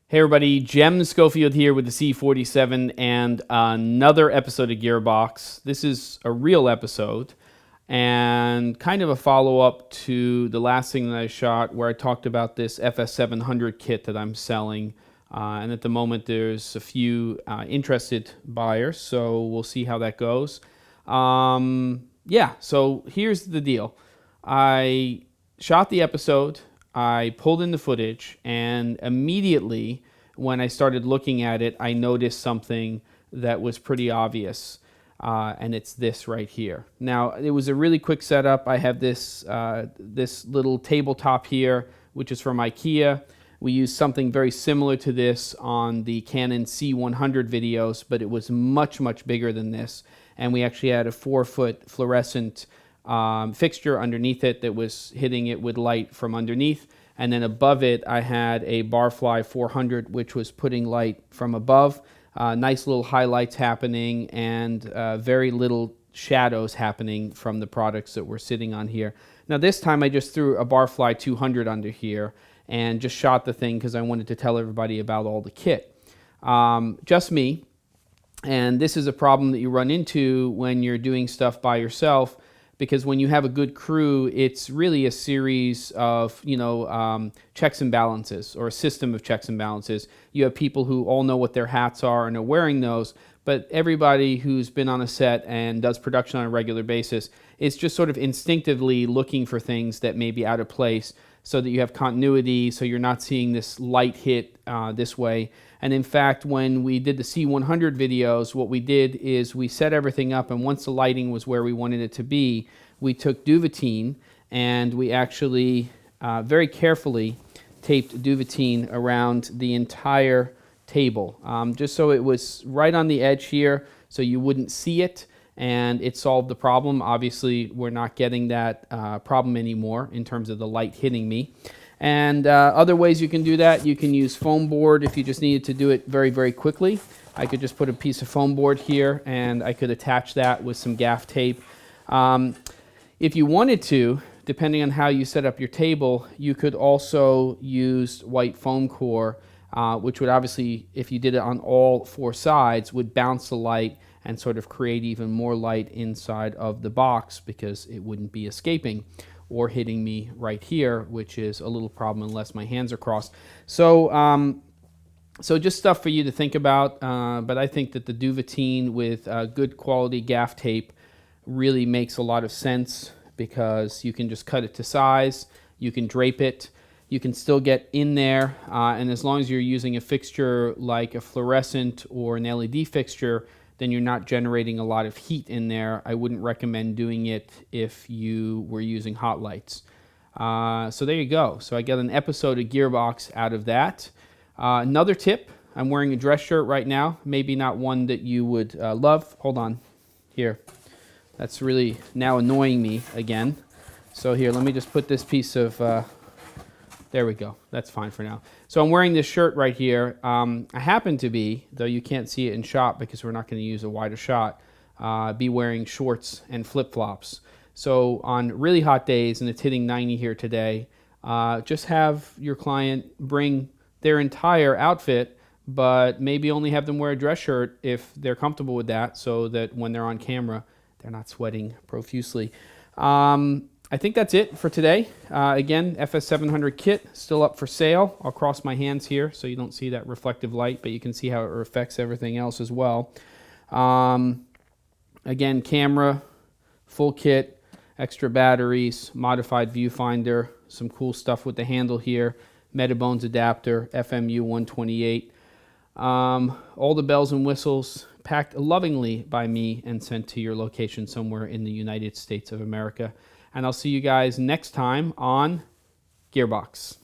Hey everybody, Jem Schofield here with the C47 and another episode of Gearbox. This is a real episode and kind of a follow-up to the last thing that I shot where I talked about this FS700 kit that I'm selling. And at the moment there's a few interested buyers, so we'll see how that goes. Yeah, so here's the deal. I shot the episode, I pulled in the footage, and immediately when I started looking at it, I noticed something that was pretty obvious, and it's this right here. Now, it was a really quick setup. I have this, this little tabletop here, which is from IKEA. We used something very similar to this on the Canon C100 videos, but it was much, much bigger than this. And we actually had a 4-foot fluorescent fixture underneath it that was hitting it with light from underneath. And then above it, I had a Barfly 400, which was putting light from above. Nice little highlights happening and very little shadows happening from the products that were sitting on here. Now this time I just threw a Barfly 200 under here and just shot the thing because I wanted to tell everybody about all the kit. Just me. And this is a problem that you run into when you're doing stuff by yourself, because when you have a good crew, it's really a series of, checks and balances, or a system of checks and balances. You have people who all know what their hats are and are wearing those, but everybody who's been on a set and does production on a regular basis is just sort of instinctively looking for things that may be out of place so that you have continuity, so you're not seeing this light hit this way. And in fact, when we did the C100 videos, what we did is we set everything up, and once the lighting was where we wanted it to be, we took Duvetine and we actually very carefully taped Duvetine around the entire table, just so it was right on the edge here so you wouldn't see it, and it solved the problem. Obviously, we're not getting that problem anymore in terms of the light hitting me. And other ways you can do that, you can use foam board if you just needed to do it very, very quickly. I could just put a piece of foam board here and I could attach that with some gaff tape. If you wanted to, depending on how you set up your table, you could also use white foam core, which would obviously, if you did it on all 4 sides, would bounce the light and sort of create even more light inside of the box because it wouldn't be escaping or hitting me right here, which is a little problem unless my hands are crossed. So, so just stuff for you to think about, but I think that the Duvetine with good quality gaff tape really makes a lot of sense because you can just cut it to size, you can drape it, you can still get in there, and as long as you're using a fixture like a fluorescent or an LED fixture, then you're not generating a lot of heat in there. I wouldn't recommend doing it if you were using hot lights. So there you go. So I got an episode of Gearbox out of that. Another tip, I'm wearing a dress shirt right now. Maybe not one that you would love. Hold on, here. That's really now annoying me again. So here, let me just put this piece of, there we go. That's fine for now. So I'm wearing this shirt right here. I happen to be, though you can't see it in shot because we're not going to use a wider shot, be wearing shorts and flip-flops. So on really hot days, and it's hitting 90 here today, just have your client bring their entire outfit, but maybe only have them wear a dress shirt if they're comfortable with that, so that when they're on camera, they're not sweating profusely. I think that's it for today. Again, FS700 kit still up for sale. I'll cross my hands here so you don't see that reflective light, but you can see how it affects everything else as well. Again, camera, full kit, extra batteries, modified viewfinder, some cool stuff with the handle here, Metabones adapter, FMU 128. All the bells and whistles packed lovingly by me and sent to your location somewhere in the United States of America. And I'll see you guys next time on Gearbox.